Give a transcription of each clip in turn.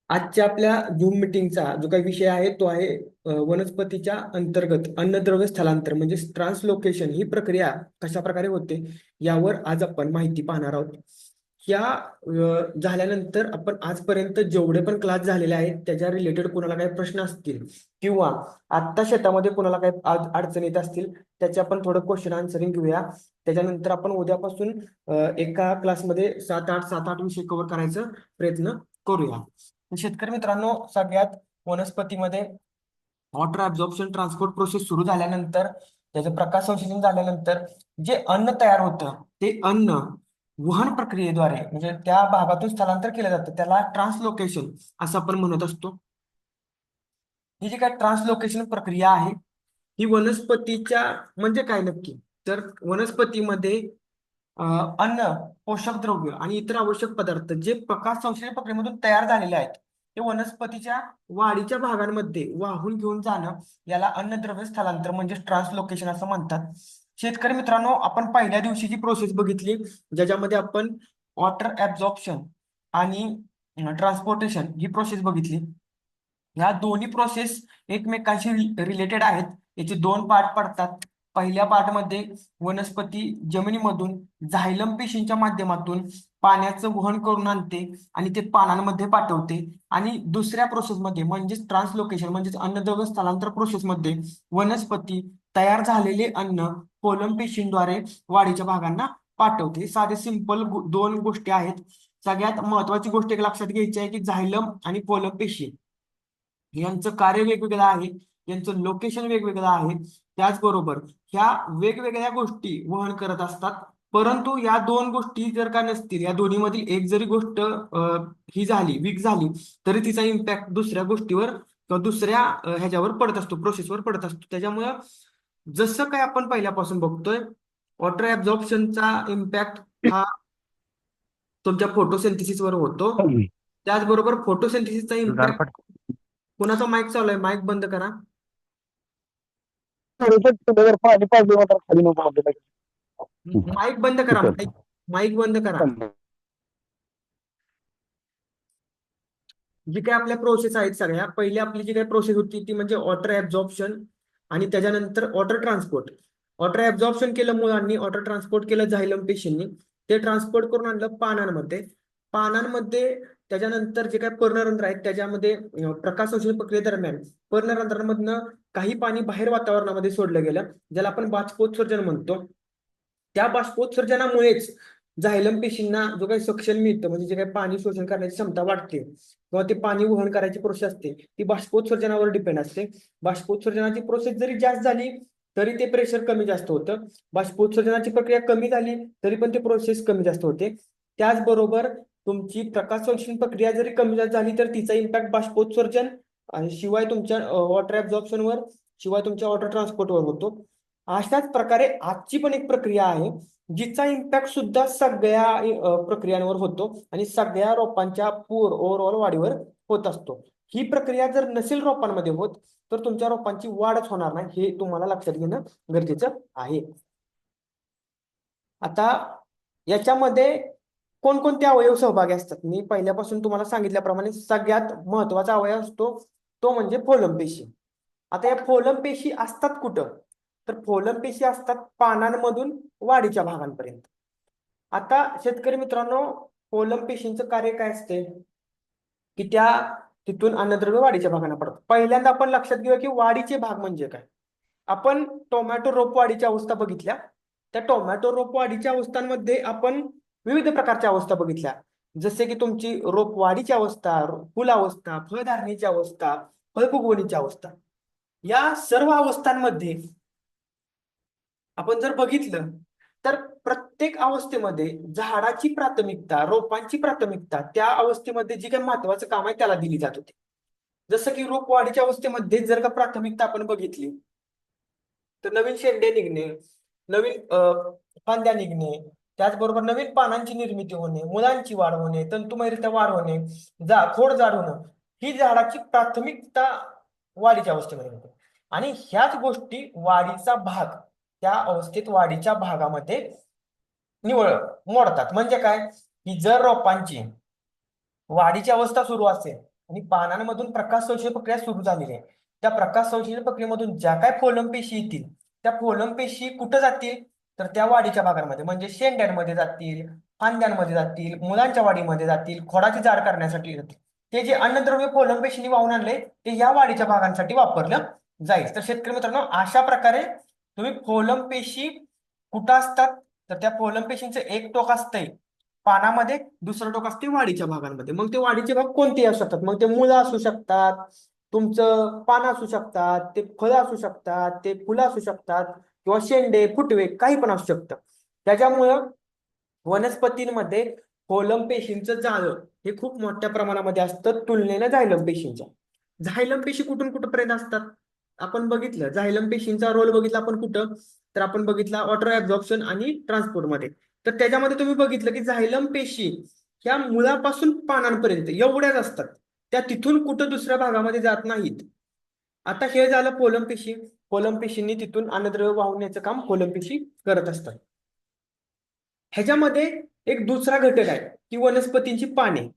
आजच्या आपल्या झूम मिटिंगचा जो काही विषय आहे तो आहे वनस्पतीच्या अंतर्गत अन्नद्रव्य स्थलांतर म्हणजे ट्रान्सलोकेशन ही प्रक्रिया कशा प्रकारे होते यावर आज आपण माहिती पाहणार आहोत. या झाल्यानंतर आपण आजपर्यंत जेवढे पण क्लास झालेले आहेत त्याच्या रिलेटेड कोणाला काही प्रश्न असतील किंवा आत्ता शेतामध्ये कोणाला काही अडचणी येत असतील त्याचे आपण थोडं क्वेश्चन आन्सरिंग घेऊया. त्याच्यानंतर आपण उद्यापासून एका क्लासमध्ये 7-8 विषय कव्हर करायचा प्रयत्न करूया. शेतकरी मित्रांनो, सगळ्यात वनस्पतीमध्ये वॉटर ऍब्झॉर्प्शन ट्रान्सपोर्ट प्रोसेस सुरू झाल्यानंतर त्याचं प्रकाश संश्लेषण झाल्यानंतर जे अन्न तयार होतं ते अन्न वहन प्रक्रियेद्वारे म्हणजे त्या भागातून स्थलांतर केलं जातं त्याला ट्रान्सलोकेशन असं आपण म्हणत असतो. ही जी काय ट्रान्सलोकेशन प्रक्रिया आहे ही वनस्पतीच्या म्हणजे काय नक्की तर वनस्पतीमध्ये अन्न, पोषक द्रव्य आणि इतर आवश्यक पदार्थ जे प्रकाश संश्लेषण प्रक्रियेमधून तयार झालेले आहेत ते वनस्पतीच्या वाढीच्या भागांमध्ये वाहून घेऊन जाणं याला अन्नद्रव्य स्थलांतर म्हणजे ट्रान्सलोकेशन असं म्हणतात. शेतकरी मित्रांनो, आपण पहिल्या दिवशीची प्रोसेस बघितली ज्याच्यामध्ये आपण वॉटर ऍब्झॉर्प्शन आणि ट्रान्सपोर्टेशन ही प्रोसेस बघितली. ह्या दोन्ही प्रोसेस एकमेकांशी रिलेटेड आहेत. याचे दोन पार्ट पडतात. पहिल्या पार्टमध्ये वनस्पती जमिनीमधून झायलम पेशींच्या माध्यमातून पाण्याचं वहन करून आणते आणि ते पानांमध्ये पाठवते आणि दुसऱ्या प्रोसेसमध्ये म्हणजेच ट्रान्सलोकेशन म्हणजेच अन्नद्रव्य स्थलांतर प्रोसेसमध्ये वनस्पती तयार झालेले अन्न कोलम पेशींद्वारे वाढीच्या भागांना पाठवते. साधे सिंपल दोन गोष्टी आहेत. सगळ्यात महत्वाची गोष्ट एक लक्षात घ्यायची आहे की झायलम आणि कोलम पेशी यांचं कार्य वेगवेगळं आहे, यांचं लोकेशन वेगवेगळं आहे. त्याचबरोबर ह्या वेगवेगळ्या गोष्टी वहन करत असतात. परंतु या दोन गोष्टी जर का नसतील, या दोन्हीमधील एक जरी गोष्ट ही झाली वीक झाली तरी तिचा इम्पॅक्ट दुसऱ्या गोष्टीवर किंवा दुसऱ्या ह्याच्यावर पडत असतो, प्रोसेसवर पडत असतो. त्याच्यामुळं जसं काय आपण पहिल्यापासून बघतोय वॉटर ऍब्झॉर्प्शनचा इम्पॅक्ट हा तुमच्या फोटोसिंथेसिसवर होतो. त्याचबरोबर फोटोसिंथेसिसचा इम्पॅक्ट गारपट कोणाचा माईक चालू आहे? माईक बंद करा. पाणी पाजलं मात्र खाली नको आपल्याला. माईक बंद करा. माईक माईक बंद करा. जी काही आपल्या प्रोसेस आहेत सगळ्या पहिली आपली जी काही प्रोसेस होती ती म्हणजे वॉटर ऍब्झॉर्प्शन आणि त्याच्यानंतर वॉटर ट्रान्सपोर्ट. वॉटर ऍब्झॉर्प्शन केलं मुळांनी, वॉटर ट्रान्सपोर्ट केलं झायलम पेशींनी. ते ट्रान्सपोर्ट करून आणलं पानांमध्ये. पानांमध्ये त्याच्यानंतर जे काही पर्णरंध्र आहेत त्याच्यामध्ये प्रकाश संश्लेषण प्रक्रियेदरम्यान पर्णरंध्रांमधनं काही पाणी बाहेर वातावरणामध्ये सोडलं गेलं ज्याला आपण बाष्पोत्सर्जन म्हणतो. त्या बाष्पोत्सर्जनामुळेच झायलम पेशींना जो काही सक्शन मिळतं म्हणजे जे काही पाणी शोषण करण्याची क्षमता वाढते किंवा ते पाणी वहन करायची प्रोसेस असते ती बाष्पोत्सर्जनावर डिपेंड असते. बाष्पोत्सर्जनाची प्रोसेस जरी जास्त झाली तरी ते प्रेशर कमी जास्त होतं. बाष्पोत्सर्जनाची प्रक्रिया कमी झाली तरी पण ते प्रोसेस कमी जास्त होते. त्याचबरोबर तुमची प्रकाश संश्लेषण प्रक्रिया जरी कमी जास्त झाली तर तिचा इम्पॅक्ट बाष्पोत्सर्जन आणि शिवाय तुमच्या वॉटर ऍब्झॉर्प्शनवर शिवाय तुमच्या वॉटर ट्रान्सपोर्टवर होतो. अशाच प्रकारे आजची पण एक प्रक्रिया आहे जिचा इम्पॅक्ट सुद्धा सगळ्या प्रक्रियांवर होतो आणि सगळ्या रोपांच्या ओव्हरऑल वाढीवर होत असतो. ही प्रक्रिया जर नसेल रोपांमध्ये होत तर तुमच्या रोपांची वाढच होणार नाही, हे तुम्हाला लक्षात घेणं गरजेचं आहे. आता याच्यामध्ये कोणकोणते अवयव सहभागी असतात? मी पहिल्यापासून तुम्हाला सांगितल्याप्रमाणे सगळ्यात महत्वाचा अवयव असतो तो म्हणजे फोलम पेशी. आता या फोलम पेशी असतात कुठं? तर फोलम पेशी असतात पानांमधून वाढीच्या भागांपर्यंत. आता शेतकरी मित्रांनो, फोलम पेशींचं कार्य काय असते की त्या तिथून अन्नद्रव्य वाढीच्या भागांना पडतात. पहिल्यांदा आपण लक्षात घेऊया की वाढीचे भाग म्हणजे काय. आपण टोमॅटो रोप वाढीच्या अवस्था बघितल्या. त्या टोमॅटो रोप वाढीच्या अवस्थांमध्ये आपण विविध प्रकारच्या अवस्था बघितल्या, जसे की तुमची रोप वाढीची अवस्था, फुल अवस्था, फळधारणेची अवस्था, फळफुगवणीची अवस्था. या सर्व अवस्थांमध्ये आपण जर बघितलं तर प्रत्येक अवस्थेमध्ये झाडाची प्राथमिकता, रोपांची प्राथमिकता त्या अवस्थेमध्ये जी काही महत्वाचं काम आहे त्याला दिली जात होती. जसं की रोप वाढीच्या अवस्थेमध्ये जर का प्राथमिकता आपण बघितली तर नवीन शेंडे निघणे, नवीन फांद्या निघणे, त्याचबरोबर नवीन पानांची निर्मिती होणे, मुळांची वाढ होणे, तंतुमयरित्या वाढ होणे, खोड जाड होणं, ही झाडाची प्राथमिकता वाढीच्या अवस्थेमध्ये होते. आणि ह्याच गोष्टी वाढीचा भाग त्या अवस्थेत वाढीच्या भागामध्ये निवळ मोडतात. म्हणजे काय की जर रोपांची वाढीची अवस्था सुरू असेल, आणि पानांमधून प्रकाश संश्लेषण प्रक्रिया सुरू झालेली आहे. त्या प्रकाश संश्लेषण प्रक्रियेमधून ज्या काय फोलम पेशी येतील त्या फोलम पेशी कुठं जातील तर त्या वाढीच्या भागांमध्ये म्हणजे शेंड्यांमध्ये जातील, फांद्यांमध्ये जातील, मुलांच्या वाढीमध्ये जातील, खोडाची जाड करण्यासाठी जातील. ते जे अन्नद्रव्य फोलम पेशींनी वाहून आणले ते या वाढीच्या भागांसाठी वापरलं जाईल. तर शेतकरी मित्रांनो, अशा प्रकारे तुम्ही फोलम पेशी कुठं असतात तर त्या फोलम पेशींचं एक टोक असतंय पानामध्ये, दुसरं टोक असते वाढीच्या भागांमध्ये. मग ते वाढीचे भाग कोणतेही असू शकतात. मग ते मुलं असू शकतात, तुमचं पान असू शकतात, ते फळं असू शकतात, ते फुलं असू शकतात किंवा शेंडे, फुटवे काही पण असू शकतं. त्याच्यामुळं वनस्पतींमध्ये फोलम पेशींचं जाळं हे खूप मोठ्या प्रमाणामध्ये असतं तुलनेनं झायलम पेशींच्या. झायलम पेशी कुठून कुठपर्यंत असतात आपण बघितलं. झायलम पेशींचा रोल बघितला आपण कुठं तर आपण बघितला वॉटर ऍब्झॉर्प्शन आणि ट्रान्सपोर्ट मध्ये. तर त्याच्यामध्ये तुम्ही बघितलं की झायलम पेशी ह्या मुळापासून पानांपर्यंत एवढ्याच असतात, त्या तिथून कुठं दुसऱ्या भागामध्ये जात नाहीत. आता हे झालं फोलम पेशी. फोलम पेशींनी तिथून अन्नद्रव्य वाहून न्यायचं काम फोलम पेशी करत असतात. ह्याच्यामध्ये एक दुसरा घटक आहे की वनस्पतींची पाने.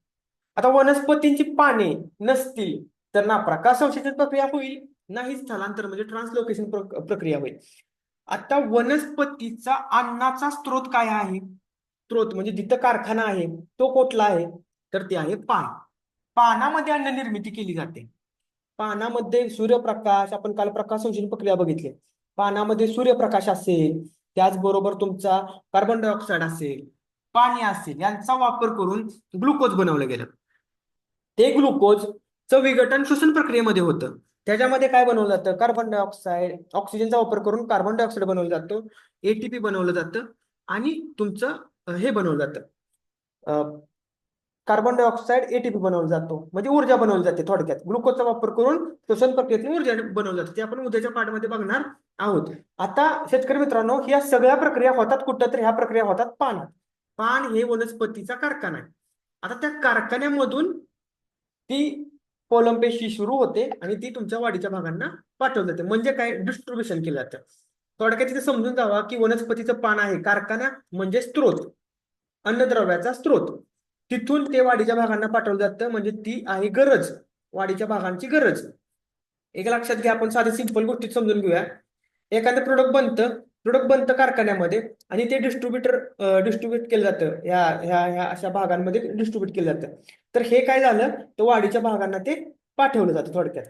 आता वनस्पतींची पाने नसतील तर ना प्रकाश संश्लेषण प्रक्रिया होईल, नाही स्थलांतर म्हणजे ट्रान्सलोकेशन प्रक्रिया होईल. आता वनस्पतीचा अन्नाचा स्रोत काय आहे, स्रोत म्हणजे जिथं कारखाना आहे तो कुठला आहे तर ते आहे पान. पानामध्ये अन्न निर्मिती केली जाते. पानामध्ये सूर्यप्रकाश, आपण काल प्रकाश संश्लेषण प्रक्रिया बघितली. पानामध्ये सूर्यप्रकाश असेल, त्याचबरोबर तुमचा कार्बन डायऑक्साईड असेल, पाणी असेल, यांचा वापर करून ग्लुकोज बनवलं गेलं. ते ग्लुकोजचं विघटन श्वसन प्रक्रियेमध्ये होतं. त्याच्यामध्ये काय बनवलं जातं, कार्बन डायऑक्साईड, ऑक्सिजनचा वापर करून कार्बन डायऑक्साईड बनवलं जातं, एटीपी बनवलं जातं आणि तुमचं हे बनवलं जातं, कार्बन डायऑक्साईड एटीपी बनवला जातो म्हणजे ऊर्जा बनवली जाते. थोडक्यात ग्लुकोजचा वापर करून श्वसन प्रक्रियेतून ऊर्जा बनवली जाते. ते आपण उद्याच्या पाठामध्ये बघणार आहोत. आता शेतकरी मित्रांनो, ह्या सगळ्या प्रक्रिया होतात कुठं तर ह्या प्रक्रिया होतात पानात. पान हे वनस्पतीचा कारखाना आहे. आता त्या कारखान्यामधून ती कोलम पेशी सुरू होते आणि ती तुमच्या वाढीच्या भागांना पाठवली जाते. म्हणजे काय, डिस्ट्रीब्युशन केलं जातं. थोडक्यात तिथे समजून जावा की वनस्पतीचं पान आहे कारखाना म्हणजे स्त्रोत, अन्नद्रव्याचा स्त्रोत. तिथून ते वाढीच्या भागांना पाठवलं जातं म्हणजे ती आहे गरज, वाढीच्या भागांची गरज. एक लक्षात घ्या, आपण साधे सिंपल गोष्टीत समजून घेऊया. एखादं प्रोडक्ट बनतं कारखान्यामध्ये आणि ते डिस्ट्रीब्युट केलं जातं, ह्या ह्या ह्या अशा भागांमध्ये डिस्ट्रीब्युट केलं जातं. तर हे काय झालं तर वाढीच्या भागांना ते पाठवलं जातं थोडक्यात.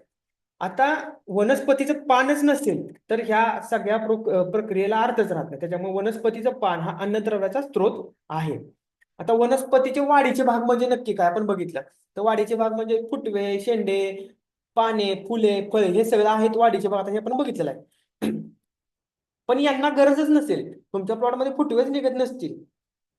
आता वनस्पतीचं पानच नसेल तर ह्या सगळ्या प्रक्रियेला अर्थच राहत नाही. त्याच्यामुळे वनस्पतीचं पान हा अन्नद्रव्याचा स्त्रोत आहे. आता वनस्पतीचे वाढीचे भाग म्हणजे नक्की काय आपण बघितलं तर वाढीचे भाग म्हणजे फुटवे, शेंडे, पाने, फुले, फळे हे सगळं आहेत वाढीचे भाग. आता हे आपण बघितलेलं आहे. पण यांना गरजच नसेल, तुमच्या प्लॉटमध्ये फुटवेच निघत नसतील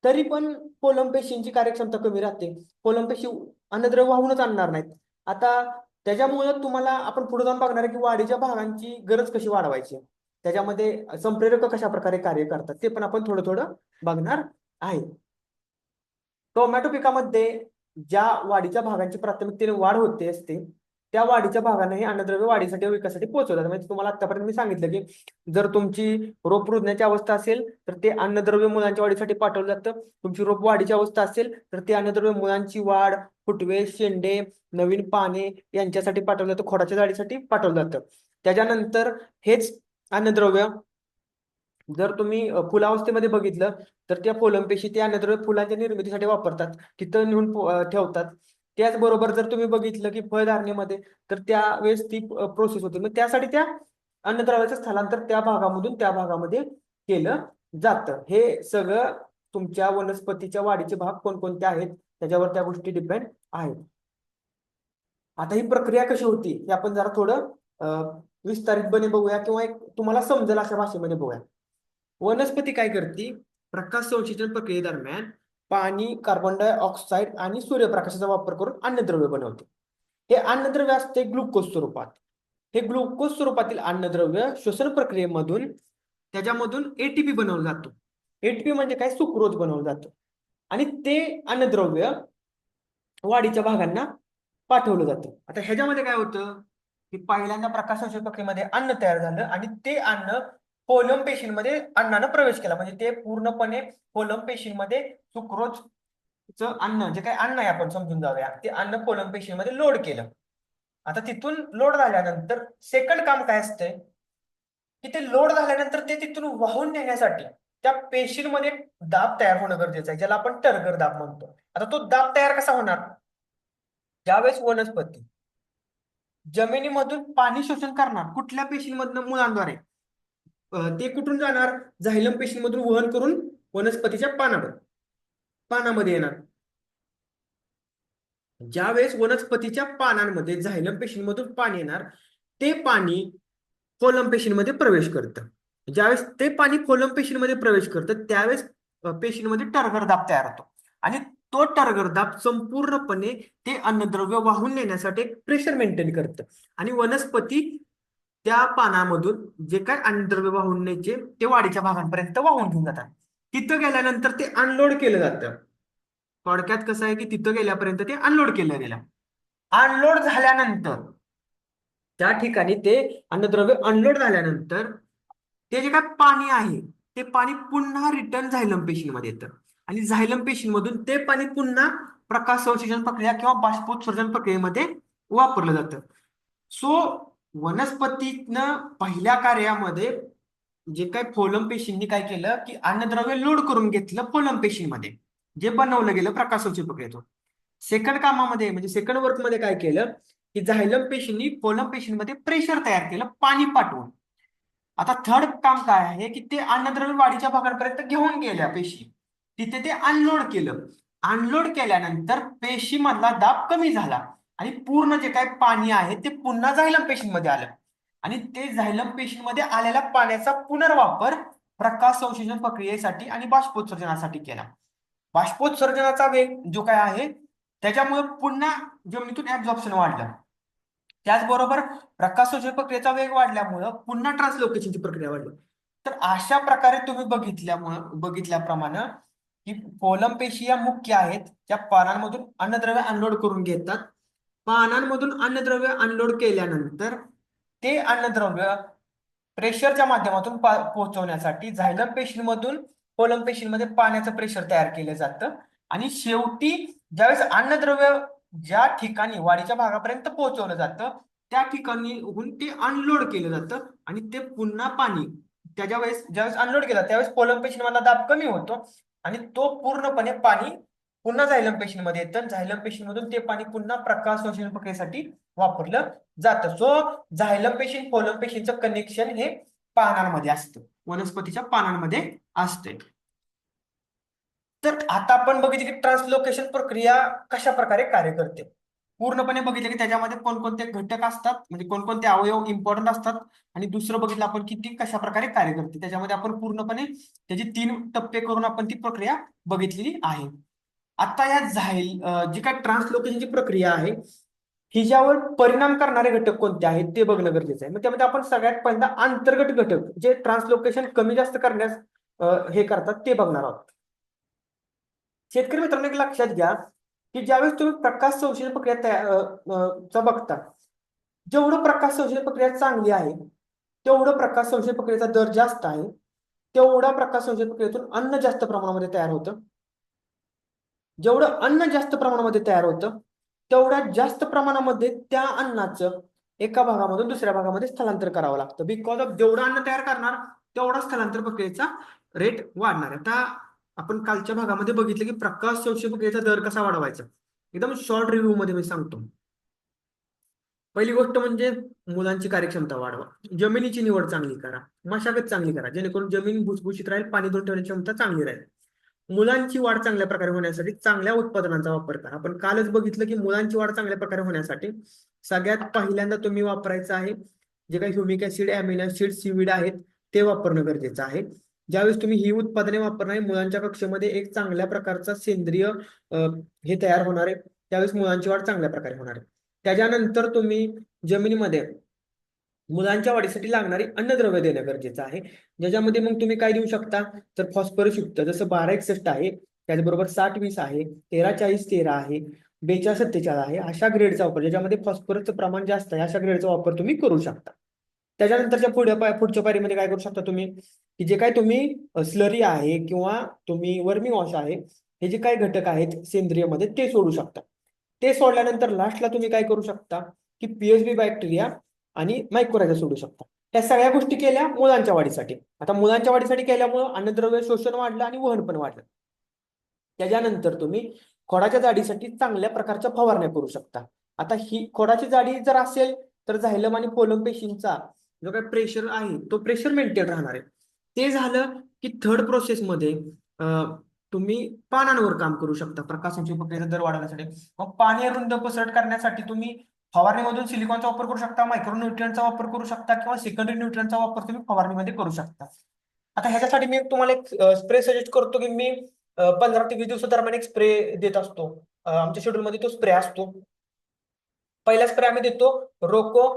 तरी पण कोलम पेशींची कार्यक्षमता कमी राहते. कोलम पेशी अन्नद्रव्य वाहूनच आणणार नाहीत. आता त्याच्यामुळे तुम्हाला आपण पुढे जाऊन बघणार आहे की वाढीच्या भागांची गरज कशी वाढवायची, त्याच्यामध्ये संप्रेरक कशा प्रकारे कार्य करतात ते पण आपण थोडं थोडं बघणार आहे. टोमॅटो पिकामध्ये ज्या वाढीच्या भागांची प्राथमिकतेने वाढ होते असते त्या वाढीच्या भागांना हे अन्नद्रव्य वाढीसाठी व विकासासाठी पोहोचवतात. म्हणजे तुम्हाला आतापर्यंत मी सांगितलं की जर तुमची रोप रुजण्याची अवस्था असेल तर ते अन्नद्रव्य मुलांच्या वाढीसाठी पाठवलं जातं. तुमची रोप वाढीची अवस्था असेल तर ते अन्नद्रव्य मुलांची वाढ, फुटवे, शेंडे, नवीन पाने यांच्यासाठी पाठवलं जातं, खोडाच्या जाडीसाठी पाठवलं जातं. त्याच्यानंतर हेच अन्नद्रव्य जर तुम्ही फुलावस्थेमध्ये बघितलं तर त्या पोलमपेशी त्या अन्नद्रव्य फुलांच्या निर्मितीसाठी वापरतात, तिथं नेऊन ठेवतात. त्याचबरोबर जर तुम्ही बघितलं की फळधारणेमध्ये तर त्यावेळेस ती प्रोसेस होते. मग त्यासाठी त्या अन्नद्रव्याचं स्थलांतर त्या भागामधून त्या भागामध्ये केलं जातं. हे सगळं तुमच्या वनस्पतीच्या वाढीचे भाग कोणकोणते आहेत त्याच्यावर त्या गोष्टी डिपेंड आहेत. आता ही प्रक्रिया कशी होती हे आपण जरा थोडं विस्तारितपणे बघूया किंवा एक तुम्हाला समजेल अशा भाषेमध्ये बघूया. वनस्पती काय करते, प्रकाश संश्लेषण प्रक्रियेदरम्यान पाणी, कार्बन डायऑक्साईड आणि सूर्यप्रकाशाचा वापर करून अन्नद्रव्य बनवते. हे अन्नद्रव्य असते ग्लुकोज स्वरूपात. हे ग्लुकोज स्वरूपातील अन्नद्रव्य श्वसन प्रक्रियेमधून त्याच्यामधून एटीपी बनवलं जातो. एटीपी म्हणजे काय, सुक्रोज बनवलं जातं आणि ते अन्नद्रव्य वाढीच्या भागांना पाठवलं जातं. आता ह्याच्यामध्ये काय होतं की पहिल्यांदा प्रकाश संश्लेषण प्रक्रियेमध्ये अन्न तयार झालं आणि ते अन्न कोलम पेशींमध्ये अन्नानं प्रवेश केला. म्हणजे ते पूर्णपणे कोलम पेशींमध्ये सुक्रोज अन्न जे काही अन्न आहे आपण समजून जाऊया, ते अन्न कोलम पेशीमध्ये लोड केलं. आता तिथून लोड झाल्यानंतर सेकंड काम काय असतंय, की ते लोड झाल्यानंतर ते तिथून वाहून नेण्यासाठी त्या पेशींमध्ये दाब तयार होणं गरजेचं आहे, ज्याला आपण टर्गर दाब म्हणतो. आता तो दाब तयार कसा होणार? ज्यावेळेस वनस्पती जमिनीमधून पाणी शोषण करणार कुठल्या पेशींमधनं? मुळांद्वारे. ते कुठून जाणार? झायलम पेशींमधून वहन करून वनस्पतीच्या पानामध्ये येणार. ज्यावेळेस वनस्पतीच्या पानांमध्ये झायलम पेशींमधून पाणी येणार, ते पाणी फोलम पेशींमध्ये प्रवेश करतं. ज्यावेळेस ते पाणी फोलम पेशींमध्ये प्रवेश करतं, त्यावेळेस पेशींमध्ये टर्गर दाब तयार होतो. आणि तो टर्गर दाब संपूर्णपणे ते अन्नद्रव्य वाहून नेण्यासाठी एक प्रेशर मेंटेन करतं. आणि वनस्पती त्या पानामधून जे काय अन्नद्रव्य वाहून न्यायचे ते वाढीच्या भागांपर्यंत वाहून घेऊन जातात. तिथं गेल्यानंतर ते अनलोड केलं जातं. थोडक्यात कसं आहे, की तिथं गेल्यापर्यंत ते अनलोड केलं गेलं. अनलोड झाल्यानंतर त्या ठिकाणी ते अन्नद्रव्य अनलोड झाल्यानंतर ते जे काय पाणी आहे, ते पाणी पुन्हा रिटर्न झायलम पेशींमध्ये येतं. आणि झायलम पेशींमधून ते पाणी पुन्हा प्रकाश संश्लेषण प्रक्रिया किंवा बाष्पोत्सर्जन प्रक्रियेमध्ये वापरलं जातं. सो वनस्पतीनं पहिल्या कार्यामध्ये जे काय फोलम पेशींनी काय केलं, की अन्नद्रव्य लोड करून घेतलं फोलम पेशींमध्ये, जे बनवलं गेलं प्रकाश संश्लेषण प्रक्रियेतून. सेकंड कामामध्ये म्हणजे सेकंड वर्क मध्ये काय केलं, की झायलम पेशींनी फोलम पेशींमध्ये प्रेशर तयार केलं पाणी पाठवून. आता थर्ड काम काय आहे, की ते अन्नद्रव्य वाढीच्या भागांपर्यंत घेऊन गेल्या पेशी, तिथे ते अनलोड केलं. अनलोड केल्यानंतर पेशीमधला दाब कमी झाला आणि पूर्ण जे काही पाणी आहे ते पुन्हा झायलम पेशींमध्ये आलं. आणि ते झायलम पेशींमध्ये आलेल्या पाण्याचा पुनर्वापर प्रकाश संश्लेषण प्रक्रियेसाठी आणि बाष्पोत्सर्जनासाठी केला. बाष्पोत्सर्जनाचा वेग जो काय आहे, त्याच्यामुळे पुन्हा जमिनीतून ऍब्झॉर्प्शन वाढलं. त्याचबरोबर प्रकाश संश्लेषण प्रक्रियेचा वेग वाढल्यामुळं पुन्हा ट्रान्सलोकेशनची प्रक्रिया वाढली. तर अशा प्रकारे तुम्ही बघितल्याप्रमाणे की कोलम पेशी या मुख्य आहेत, त्या पानांमधून अन्नद्रव्य अनलोड करून घेतात. पानांमधून अन्नद्रव्य अनलोड केल्यानंतर ते अन्नद्रव्य प्रेशरच्या माध्यमातून पोहोचवण्यासाठी झायलम पेशींमधून कोलम पेशींमध्ये पाण्याचं प्रेशर तयार केलं जातं. आणि शेवटी ज्यावेळेस अन्नद्रव्य ज्या ठिकाणी वाढीच्या भागापर्यंत पोहोचवलं जातं, त्या ठिकाणी ते अनलोड केलं जातं. आणि ते पुन्हा पाणी ज्यावेळेस अनलोड केलं, त्यावेळेस कोलम पेशींमधला दाब कमी होतो आणि तो पूर्णपणे पाणी पुन्हा झायलम पेशींमध्ये येतं. झायलम पेशींमधून ते पाणी पुन्हा प्रकाश संश्लेषण प्रक्रियेसाठी वापरलं जातं. सो झायलम पेशी कोलम पेशींचं कनेक्शन हे पानांमध्ये असतं, वनस्पतीच्या पानांमध्ये असते. तर आता आपण बघितलं की ट्रान्सलोकेशन प्रक्रिया कशा प्रकारे कार्य करते. पूर्णपणे बघितलं की त्याच्यामध्ये कोणकोणते घटक असतात, म्हणजे कोणकोणते अवयव इम्पॉर्टंट असतात. आणि दुसरं बघितलं आपण की ती कशा प्रकारे कार्य करते. त्याच्यामध्ये आपण पूर्णपणे त्याची 3 टप्पे करून आपण ती प्रक्रिया बघितलेली आहे. आता या जी काय ट्रान्सलोकेशनची प्रक्रिया आहे, हिच्यावर परिणाम करणारे घटक कोणते आहेत ते बघणं गरजेचं आहे. मग त्यामध्ये आपण सगळ्यात पहिल्यांदा अंतर्गत घटक जे ट्रान्सलोकेशन कमी जास्त करण्यास हे करतात ते बघणार आहोत. शेतकरी मित्रांनो, एक लक्षात घ्या की ज्यावेळेस तुम्ही प्रकाश संश्लेषण प्रक्रिया बघता, जेवढं प्रकाश संश्लेषण प्रक्रिया चांगली आहे, तेवढं प्रकाश संश्लेषण प्रक्रियेचा दर जास्त आहे, तेवढा प्रकाश संश्लेषण प्रक्रियेतून अन्न जास्त प्रमाणामध्ये तयार होतं. जेवढं अन्न जास्त प्रमाणामध्ये तयार होतं, तेवढ्या जास्त प्रमाणामध्ये त्या अन्नाचं एका भागामधून दुसऱ्या भागामध्ये स्थलांतर करावं लागतं. बिकॉज ऑफ जेवढं अन्न तयार करणार, तेवढा स्थलांतर प्रक्रियेचा रेट वाढणार आहे. आता आपण कालच्या भागामध्ये बघितलं की प्रकाश संश्लेषण प्रक्रियेचा दर कसा वाढवायचा. एकदम शॉर्ट रिव्ह्यू मध्ये मी सांगतो. पहिली गोष्ट म्हणजे मुलांची कार्यक्षमता वाढवा, जमिनीची निवड चांगली करा, मशागत चांगली करा, जेणेकरून जमीन भुसभुशीत राहील, पाणी धरून ठेवण्याची क्षमता चांगली राहील. मुलांची वाढ चांगल्या प्रकारे होण्यासाठी चांगल्या उत्पादनांचा वापर करा. आपण कालच बघितलं की मुलांची वाढ चांगल्या प्रकारे होण्यासाठी सगळ्यात पहिल्यांदा तुम्ही वापरायचं आहे जे काही humic acid, amino acid, seaweed आहेत ते वापरणं गरजेचं आहे. ज्यावेळेस तुम्ही ही उत्पादने वापरणार, मुलांच्या कक्षेमध्ये एक चांगल्या प्रकारचा सेंद्रिय हे तयार होणार आहे, त्यावेळेस मुलांची वाढ चांगल्या प्रकारे होणार आहे. त्याच्यानंतर तुम्ही जमिनीमध्ये मुलांच्या वाढीसाठी लागणारी अन्नद्रव्य देणं गरजेचं आहे. ज्याच्यामध्ये मग तुम्ही काय देऊ शकता, तर फॉस्फरस युक्त जसं 1261 आहे, त्याचबरोबर 60-20 आहे, 13-40-13 आहे, 42-47 आहे, अशा ग्रेडचा वापर, ज्याच्यामध्ये फॉस्फरसचं प्रमाण जास्त आहे, अशा ग्रेडचा वापर तुम्ही करू शकता. त्याच्यानंतरच्या पुढच्या पायरीमध्ये काय करू शकता तुम्ही, की जे काय तुम्ही स्लरी आहे किंवा तुम्ही वर्मी वॉश आहे हे जे काही घटक आहेत सेंद्रियमध्ये ते सोडू शकता. ते सोडल्यानंतर लास्टला तुम्ही काय करू शकता की पीएचबी बॅक्टेरिया आणि मायक्रोरायझा सोडू शकता. या सगळ्या गोष्टी केल्या मुलांच्या वाढीसाठी. आता मुलांच्या वाढीसाठी केल्यामुळं अन्नद्रव्य शोषण वाढलं आणि वहन पण वाढलं. त्याच्यानंतर तुम्ही खोडाच्या जाडीसाठी चांगल्या प्रकारच्या फवारण्या करू शकता. आता ही खोडाची जाडी जर असेल तर झायलम आणि पोलम पेशींचा जो काही प्रेशर आहे तो प्रेशर मेंटेन राहणार आहे. ते झालं की थर्ड प्रोसेसमध्ये तुम्ही पानांवर काम करू शकता प्रकाशाची प्रक्रियेचा दर वाढवण्यासाठी. मग पाणी रुंद पसरट करण्यासाठी तुम्ही फवारणीमधून सिलिकॉनचा वापर करू शकता, मायक्रोन्यूट्रियनचा वापर करू शकता किंवा सेकंडरी न्यूट्रियनचा वापर तुम्ही फवारणीमध्ये करू शकता. आता ह्याच्यासाठी मी तुम्हाला एक स्प्रे सजेस्ट करतो की मी 15 ते 20 दिवसादरम्यान एक स्प्रे देत असतो. आमच्या शेड्यूलमध्ये तो स्प्रे असतो. पहिला स्प्रे आम्ही देतो रोको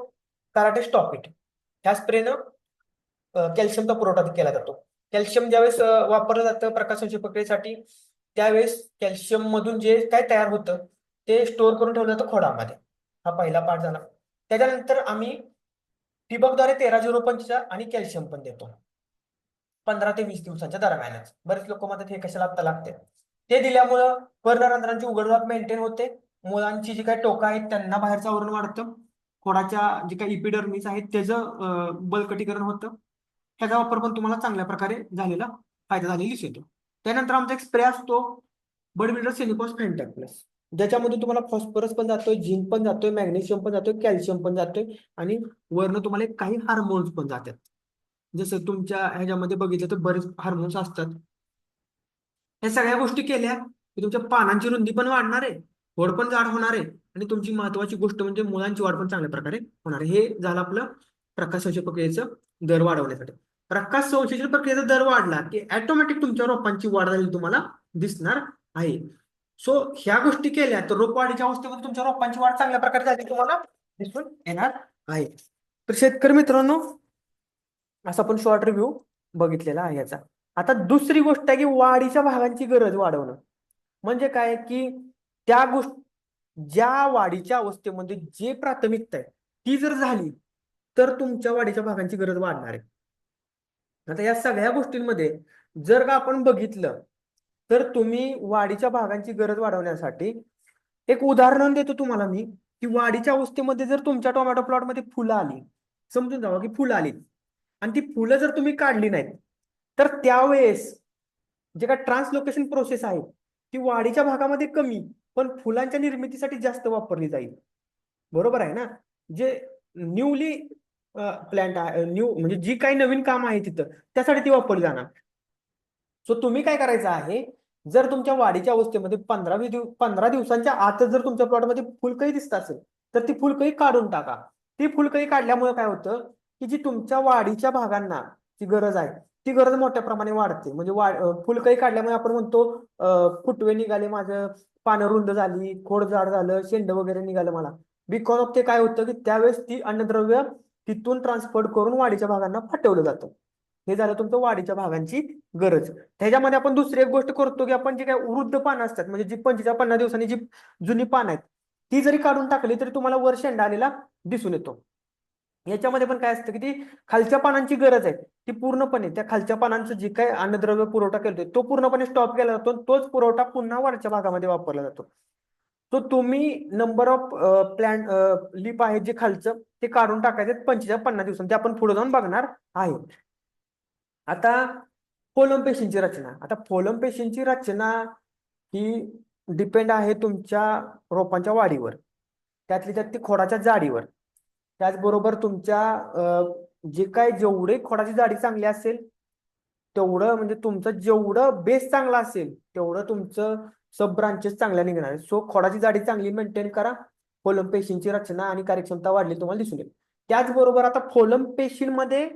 कराटे स्टॉप इट. ह्या स्प्रेनं कॅल्शियमचा पुरवठा केला जातो. कॅल्शियम ज्यावेळेस वापरलं जातं प्रकाशसंश्लेषण प्रक्रियेसाठी त्यावेळेस कॅल्शियम मधून जे काय तयार होतं ते स्टोअर करून ठेवलं जातं खोडामध्ये. हा पहिला पार्ट झाला. त्याच्यानंतर आम्ही ठिबकद्वारे 13-0-5 आणि कॅल्शियम पण देतो 15 ते 20 दिवसांच्या दरम्यानच. बरेच लोक म्हणतात हे कशाला आत्ता लागते. ते दिल्यामुळं पर्णरंध्रांची उघडझाप मेंटेन होते. मुलांची जी काही टोकं आहेत त्यांना बाहेरचं आवरण वाढतं. खोडाच्या जे काही इपिडर्मिस आहेत त्याचं बळकटीकरण होतं. ह्याचा वापर पण तुम्हाला चांगल्या प्रकारे झालेला फायदा झालेला दिसतो. त्यानंतर आमचा एक स्प्रे असतो बड बिल्डर सिलिकॉस फेंटॅक प्लस, ज्याच्यामध्ये तुम्हाला फॉस्फरस पण जातोय, झिंक पण जातोय, मॅग्नेशियम पण जातोय, कॅल्शियम पण जातोय आणि वरनं तुम्हाला काही हार्मोन्स पण जातात. जसं तुमच्या ह्याच्यामध्ये बघितलं तर बरेच हार्मोन्स असतात. या सगळ्या गोष्टी केल्या की तुमच्या पानांची रुंदी पण वाढणार आहे, खोड पण जाड होणार आहे आणि तुमची महत्वाची गोष्ट म्हणजे मुलांची वाढ पण चांगल्या प्रकारे होणार आहे. हे झालं आपलं प्रकाश संश्लेषण प्रक्रियेचं दर वाढवण्यासाठी. प्रकाश संश्लेषण प्रक्रियेचा दर वाढला की ऑटोमॅटिक तुमच्या रोपांची वाढ झालेली तुम्हाला दिसणार आहे. सो ह्या गोष्टी केल्या तर रोप वाढीच्या अवस्थेमध्ये तुमच्या रोपांची वाढ चांगल्या प्रकारे झाली तुम्हाला दिसून येणार आहे. तर शेतकरी मित्रांनो असा आपण शॉर्ट रिव्ह्यू बघितलेला आहे याचा. आता दुसरी गोष्ट आहे की वाढीच्या भागांची गरज वाढवणं. म्हणजे काय की त्या गोष्टी ज्या वाढीच्या अवस्थेमध्ये जे प्राथमिकता आहे ती जर झाली तर तुमच्या वाढीच्या भागांची गरज वाढणार आहे. आता या सगळ्या गोष्टींमध्ये जर का आपण बघितलं तर तुम्ही वाढीच्या भागांची गरज वाढवण्यासाठी एक उदाहरण देतो तुम्हाला मी की वाढीच्या अवस्थेमध्ये जर तुमच्या टोमॅटो प्लॉटमध्ये फुलं आली, समजून जावा की फुलं आली आणि ती फुलं जर तुम्ही काढली नाहीत तर त्यावेळेस जे काय ट्रान्सलोकेशन प्रोसेस आहे ती वाढीच्या भागामध्ये कमी पण फुलांच्या निर्मितीसाठी जास्त वापरली जाईल. बरोबर आहे ना. जे न्यूली प्लॅन्ट आहे, न्यू म्हणजे जी काही नवीन काम आहे तिथं त्यासाठी ती वापरली जाणार. सो तुम्ही काय करायचं आहे, जर तुमच्या वाढीच्या अवस्थेमध्ये 15 दिवसांच्या आतच जर तुमच्या प्लॉटमध्ये फुलकळी दिसत असेल तर ती फुलकळी काढून टाका. ती फुलकळी काढल्यामुळे काय होतं की जी तुमच्या वाढीच्या भागांना ची गरज आहे ती गरज मोठ्या प्रमाणे वाढते. म्हणजे फुलकळी काढल्यामुळे आपण म्हणतो फुटवे निघाले, माझं पानं रुंद झाली, खोड जाड झालं, शेंड वगैरे निघालं मला. बिकॉज ऑफ ते काय होतं की त्यावेळेस ती अन्नद्रव्य तिथून ट्रान्सपोर्ट करून वाढीच्या भागांना पाठवलं जातं. हे झालं तुमचं वाढीच्या भागांची गरज. त्याच्यामध्ये आपण दुसरी एक गोष्ट करतो की आपण जे काही वृद्ध पानं असतात म्हणजे जी 25-50 दिवसांनी जी जुनी पानं आहेत ती जरी काढून टाकली तरी तुम्हाला वर शेंडा आलेला दिसून येतो. याच्यामध्ये पण काय असतं की ती खालच्या पानांची गरज आहे ती पूर्णपणे त्या खालच्या पानांचं जे काही अन्नद्रव्य पुरवठा केलतोय तो पूर्णपणे स्टॉप केला जातो. तोच पुरवठा पुन्हा वरच्या भागामध्ये वापरला जातो. तो तुम्ही नंबर ऑफ प्लॅन्ट लीप आहे जे खालचं ते काढून टाकायचे 25-50 दिवसांनी. ते आपण पुढे जाऊन बघणार आहे. आता फोलम पेशींची रचना. आता फोलम पेशींची रचना ही डिपेंड आहे तुमच्या रोपांच्या वाढीवर, त्यातली त्यात ती खोडाच्या जाडीवर. त्याचबरोबर तुमच्या जे काय जेवढे खोडाची जाडी चांगली असेल तेवढं म्हणजे तुमचं जेवढं बेस चांगला असेल तेवढं तुमचं सब ब्रांचेस चांगल्या निघणार आहे. सो खोडाची जाडी चांगली मेंटेन करा. फोलम पेशींची रचना आणि कार्यक्षमता वाढली तुम्हाला दिसून येईल. त्याचबरोबर आता फोलम पेशींमध्ये